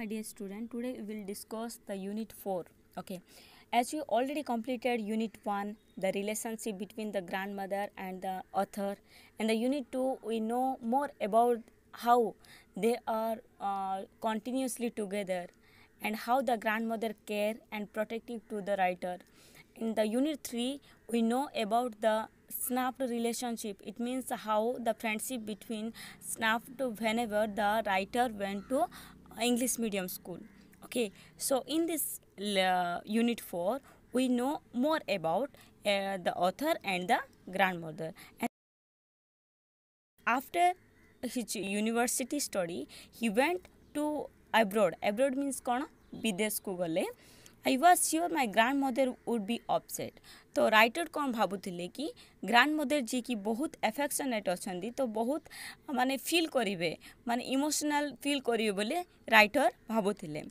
my dear student. Today we will discuss the unit 4. Okay, as you already completed unit 1, the relationship between the grandmother and the author, and the unit 2 we know more about how they are continuously together and how the grandmother care and protective to the writer. In the unit 3 we know about the snapped relationship. It means how the friendship between snapped whenever the writer went to English medium school. Okay, so in this unit 4 we know more about the author and the grandmother. And after his university study he went to abroad means कौन विदेश को गले. I was sure my grandmother would be upset. तो writer कौन भावुले कि grandmother जी की बहुत affectionate अच्छा तो बहुत माने फील करेंगे माने इमोशनल फील करेंगे बोले writer भावुले.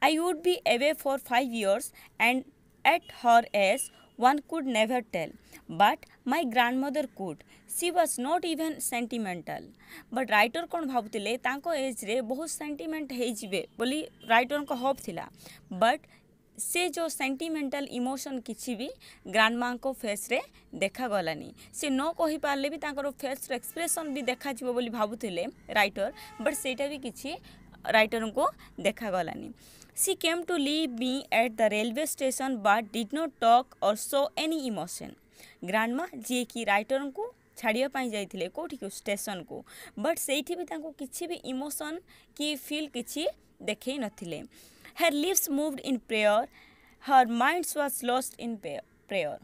I would be away for 5 years and at her age one could never tell, but my grandmother could. She was not even sentimental. But writer कौन भावुले तांको एज रे बहुत सेंटिमेंट हे जिवे बोली writer को hope थिला. But से जो sentimental emotion किसी भी ग्रांडमा को फेस रे देखा गलानी. से न कहि पारले भी तांकर फेस एक्सप्रेशन भी देखा जिवो बोली भाबुथिले राइटर. बट सेटा भी किछि राइटर को देखा गलानी. She came to leave me at the railway station but did not talk or show any emotion. ग्रांडमा जी की राइटर को छाड़िया पाई जाइथिले कोठी को स्टेशन को. बट सेठी भी तांको किछि भी इमोशन की फील किछि देखै नथिले. Her lips moved in prayer. Her mind was lost in prayer.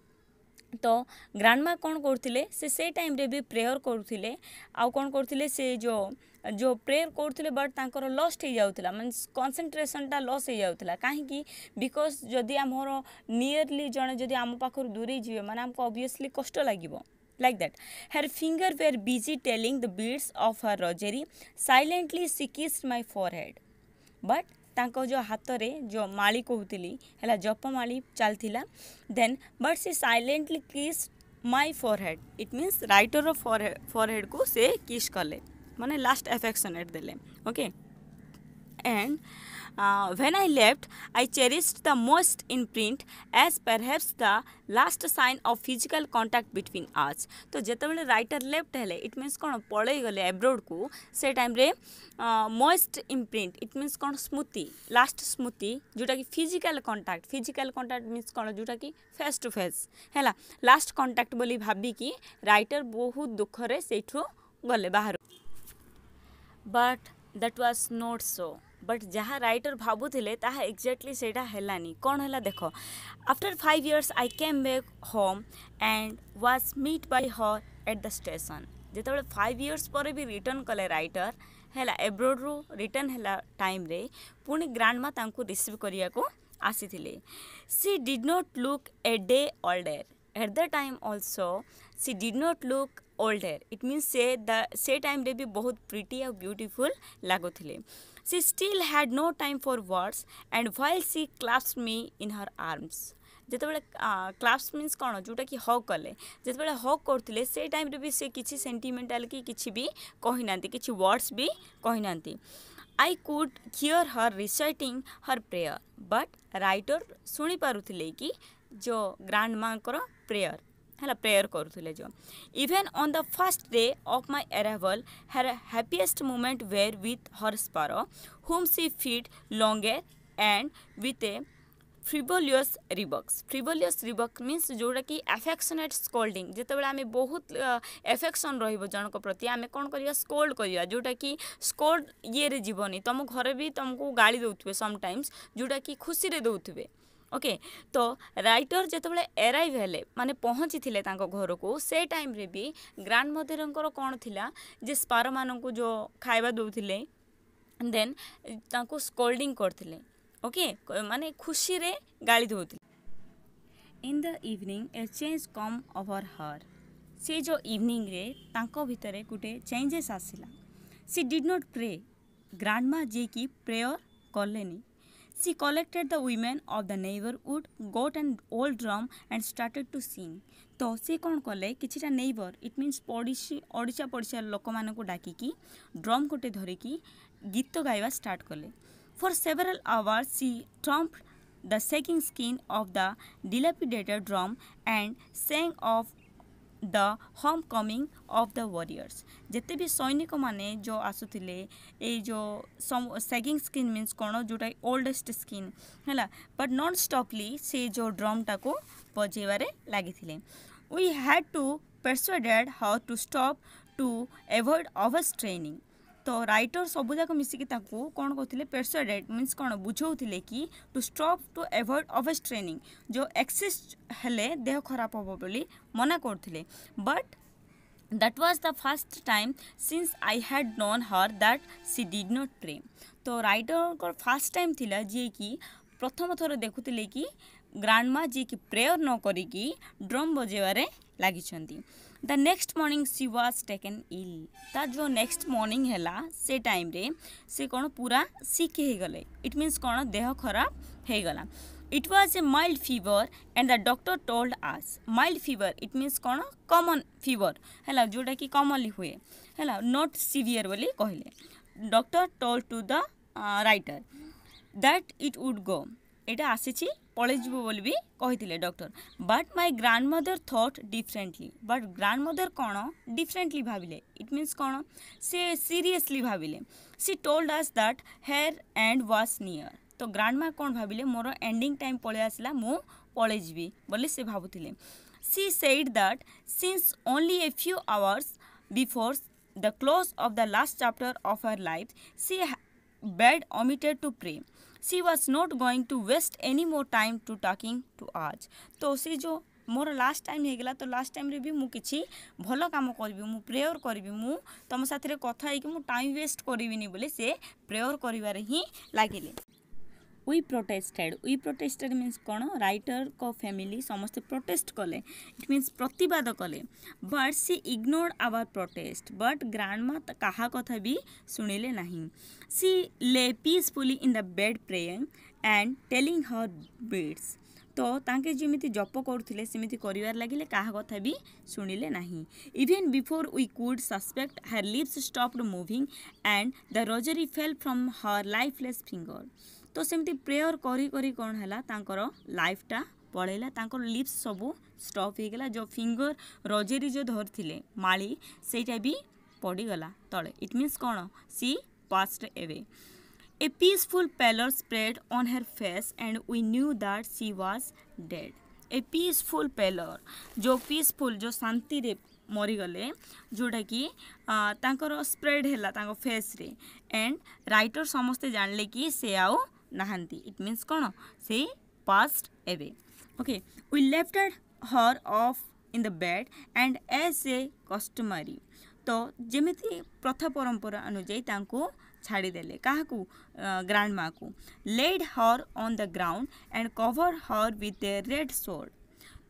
तो ग्रांडमा कौन करथिले से टाइम रे भी प्रेयर करथिले. आउ कौन करथिले से जो प्रेयर करथिले बट तांकर लॉस्ट हो जाउतला मींस कंसंट्रेशनटा लॉस हो जाउतला. काहे कि बिकॉज जदि हमर नियरली जणे जदि हम पाखर दूरी जिवे माने हमको ऑब्वियसली कष्ट लागिवो. Like that. Her fingers were busy telling the beats of her rosary. Silently she kissed my forehead. But तांको जो हाथ रे जो माली कहूली है जप माली चलता. देन बट सी साइलेंटली किस माई forehead. It means writer forehead को से किस कले माने लास्ट एफेक्शनेट देले. Okay and when I left, I cherished the most imprint as perhaps the last sign of physical contact between us. तो जेतेबेले writer left हेले it means कौन पड़े गले एब्रोड को से टाइम रे मोस्ट इम्प्रिंट इट मीन्स कौन स्मृति लास्ट स्मृति जोटा कि फिजिकल कंटाक्ट मीन्स कौन जोटा कि फेस टू फेस है लास्ट कंटाक्ट बोली भाभी कि राइटर बहुत दुख रे सेठू गले बाहर. But that was not so. But जहाँ राइटर भावुले ताहा एक्जाक्टली सेटा हेलानी. कौन है देख. After 5 years I came back home and was meet by her at the station. जितेबाला 5 years पर भी रिटर्न कले राइटर है एब्रोड रू रिटर्न है टाइम रे पुणी ग्रांडमा तांको रिसीव करिया को आसी थिले. She did not look a day older. At the time also she did not look older. It means से टाइम रे भी बहुत प्रिटी और ब्यूटीफुल लगुले. She still had no time for words and while she clasped me in her arms. जेतेबेले clasps means कौन जोटा कि हक कले जेतेबेले हक करथिले से टाइम रे भी से किछि सेंटिमेंटल कि किछि भी कहि नांती किछि वर्ड्स भी कहि नांती. I could hear her reciting her prayer but writer सुनी पारुथिले कि जो ग्रैंडमा कर प्रेयर है प्रेयर करुले जो. Even on the first day of my arrival her happiest moment were with her sparrow whom she feed longer and with a frivolous rebukes. Frivolous rebuke means जोटा कि affectionate scolding. जितेबाला आम बहुत affection रही प्रति आम कौन करिया स्कोल्ड करिया जोटा कि स्कोल्ड ये जीवनी तुम घरे भी तुमको गाड़ी दौथे समटाइम्स जोटा कि खुशी रे दौथे. ओके तो राइटर जितेबाला एराइव हेले माने पहुँची थिले तांको घर को से टाइम रे भी ग्रैंडमदर कौन थिला जे स्पारो मानू जो खाइबा दौथिले देन तांको स्कोल्डिंग करथिले. ओके माने खुशी रे गाली दौथिले. In the evening a change come over her. से जो इवनिंग रे तांको भितरे गुटे चेंजेस आसिला. She did not pray. Grandma जे की प्रेयर कलेनी. She collected the women of the neighborhood, got an old drum and started to sing. तो से कौन कले किछिटा नेबर इट मीन्स ओडिशा पड़िशा लोक मानक डाकिकी ड्रम गोटे धरिकी गीत गाइबा स्टार्ट कले. For several hours she thumped the shaking skin of the dilapidated drum and sang of the homecoming of the warriors. जिते भी सैनिक माने जो आसुथिले ए जो सैगिंग स्किन मीन्स कौन जोटा ओल्डेस्ट स्किन है बट नॉन स्टॉपली से जो ड्रम टाको बजेबारे लगी we had to persuaded her to stop to avoid overstraining. तो राइटर सबुजाक मिसिकी ताकू कौन कहते persuaded मीन्स कौन बुझाऊे कि to stop to avoid overstraining जो एक्सेस हेले देह खराब हम बोली मना करथिले but that was the first time since I had known her that she did not pray. तो राइटर को फर्स्ट टाइम थिला जे कि प्रथम थर देखुथिले कि ग्रांडमा जी की प्रेयर न करिकी ड्रम बजेबारे लागिछंती. The next morning she was taken ill. ता जो नेक्स्ट मॉर्निंग हैला से टाइम रे से कोन पूरा सिक हे गले. इट मीन्स कोन देह खराब हे गला. It was a mild fever and the doctor told us. Mild fever it means cone common fever हैला जोटा कि commonly हुए हैला not severe बोली कहले. Doctor told to the writer that it would go. एटा आसीछि पळे जिवो बोली भी कहिथिले doctor. But my grandmother thought differently. But grandmother कोन डिफरेंटली भाबिले. इट मीन्स कोन से सीरियसली भाबिले. She told us that her end was near. तो ग्रैंडमा कौन भाविले मोर एंडिंग टाइम पळे आसला मु पळे जिवि बोली से भाबुथिले. She said that since only a few hours before the close of the last chapter of her life she bed omitted to pray. She was not going to waste any more time to talking to us. तो सी जो more last time हो गला तो last time रे भी मु किछि भलो काम करबी मु प्रेयर करबी मु तम साथरे कथा है कि मु टाइम वेस्ट करबिनी बोले से प्रेयर करिवारे ही लागिले. We protested means कौन राइटर को फैमिली समस्ते प्रोटेस्ट कले. इट मीन्स प्रतिवाद कले. But she ignored our protest. But grandma कहा कथा भी सुनिले नहीं. She lay peacefully in the bed praying and telling her beads. तो तांके जिमिति जप करुथिले सेमिति करिवार लागिले कहा कथा भी सुनिले नहीं. Even before we could suspect her lips stopped moving and the rosary fell from her lifeless finger. तो सेमती प्रेयर करी करी कौन है तांकर लाइफटा पड़ेला. तांकर लिप्स सबू स्टॉप हो गला. जो फिंगर रोजेरी जो धरथिले माली सेटा भी पड़ीगला तले. इट मीन्स कौन she passed away. A peaceful pallor spread on her face and we knew that she was dead. A peaceful pallor जो पीसफुल जो शांति रे मरीगले जोटा कि तांकर स्प्रेड है तांको फेस रे एंड राइटर समस्ते जानले कि से आउ नाहांती. इट मीन्स कौन से passed away. Okay we lefted her off in the bed and as a customary. तो जेमिति प्रथा परंपरा अनुଯାयୀ तांको छाड़ीदेले काहाकू ग्रैंडमा को. Laid her on the ground and cover her with a red shroud.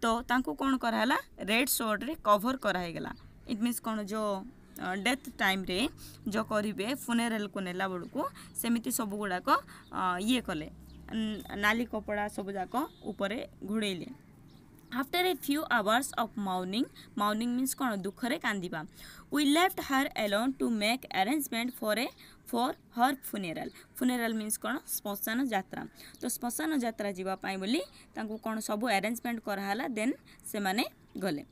तो तांको कौन कराला रेड सोर्ड रे कवर करागला. इट मीन्स कौन जो डेथ टाइम रे जो करेंगे फुनेराल को नेला बड़ू सेमती सब गुड़ाक ये कले नाली कपड़ा सब जाक उपरे घोड़े. After a few hours of mourning means कौन दुखरे कांदिबा. We left her alone to make arrangement for her funeral means कौन श्मशान यात्रा. तो श्मशान यात्रा जीवाई बोली कौन सब अरेंजमेंट कराला. देन से माने गले.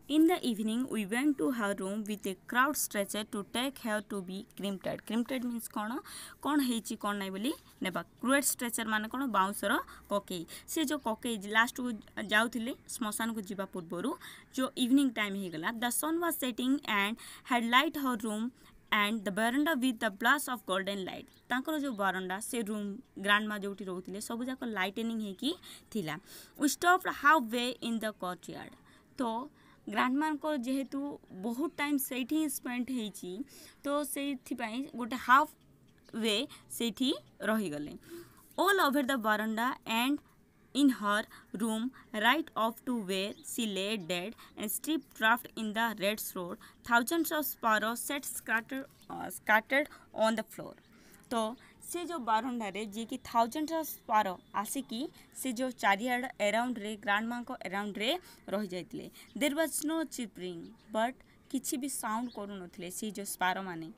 In the evening, we went to her room with a crowd stretcher to take her to be crimped. Crimped means कौन हेची कौन नहीं बोली नेबा. क्रूएड स्ट्रेचर माने कौन बाउंसर ककई. से जो ककई लास्ट को जाउथिले श्मशान को जीवा पूर्वरु जो इवनिंग टाइम हो गला. The sun was setting and had light her room and the verandah with the blast of golden light. तांकर जो बरंडा से रूम ग्रैंडमा जोटी रोथिले सब जाक लाइटनिंग हे की थिला. We stopped halfway in the courtyard. तो ग्रैंडमा को जेहेतु बहुत टाइम से स्पेंड होती तो से गोटे हाफ वे से रहीगले. All over the verandah and in her room right off to where she lay dead and strip draft in the red road. Thousands of sparrow sat scattered on the floor. तो से जो बारंडा रे जी की thousands of sparrow आसिकी से जो चारियाड around रे grandma को around रे रही जाइतिले. देयर वाज नो चिपरिंग बट किछि भी साउंड करू नथिले से जो स्पारो माने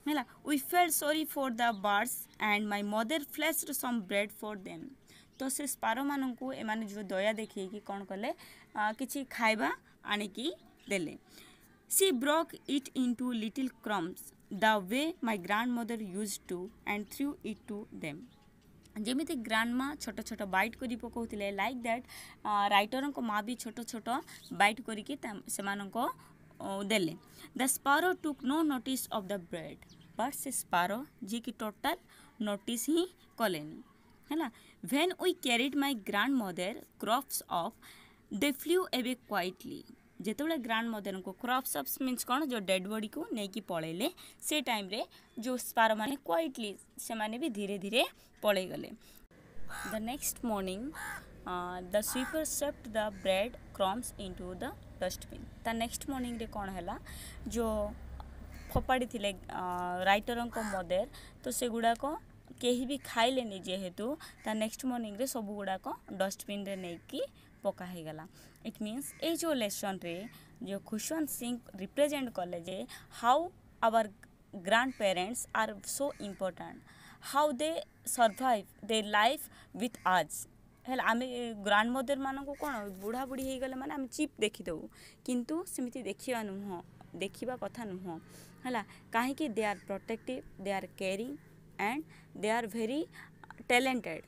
है we felt sorry for the birds and my mother placed some bread for them. तो से स्पारो मानू एमाने जो दया देखिए कौन कले किछि खाइबा आनिकी देले। She broke it into little crumbs the way my grandmother used to and threw it to them. जेमिति ग्रांडमा छोट छोट बाइट करी पकाउथिले लाइक दैट राइटर को माँ भी छोट छोट बाइट करिकी सेमानको देले। The sparrow took no notice of the bread but से स्पारो जी की टोटल नोटिस ही कलेनी है। When we carried my grandmother corpse off they flew away quietly. जेतबले ग्रैंड मदर को क्रॉप्स ऑफ मीन्स कौन जो डेड बॉडी को नहीं पलैले से टाइम रे जो स्पारो माने क्वाइटली से माने भी धीरे धीरे पलै गले। The next morning the sweeper swept the bread crumbs into the dustbin. The next morning रे कौन है जो फोपाड़ी थिले राइटर को मदर तो से गुड़ाक कहीं भी खाइले जेहेतु ता नेक्स्ट मॉर्निंग रे सब गुड़ाक डस्टबिन रे नहीं कि पका ही गला। इट मीन्स ए जो लेसन रे जो खुशवंत सिंह रिप्रेजेंट कले जे how our grandparents are so important, how they survive they life with आज है। आम ग्रांड मदर मान को कौन बुढ़ा बुढ़ी हो गले माने आम चिप देखीदेव किंतु सेमती देखा नुह देखा कथा नुह है कहीं they are protective, they are caring and they are very talented.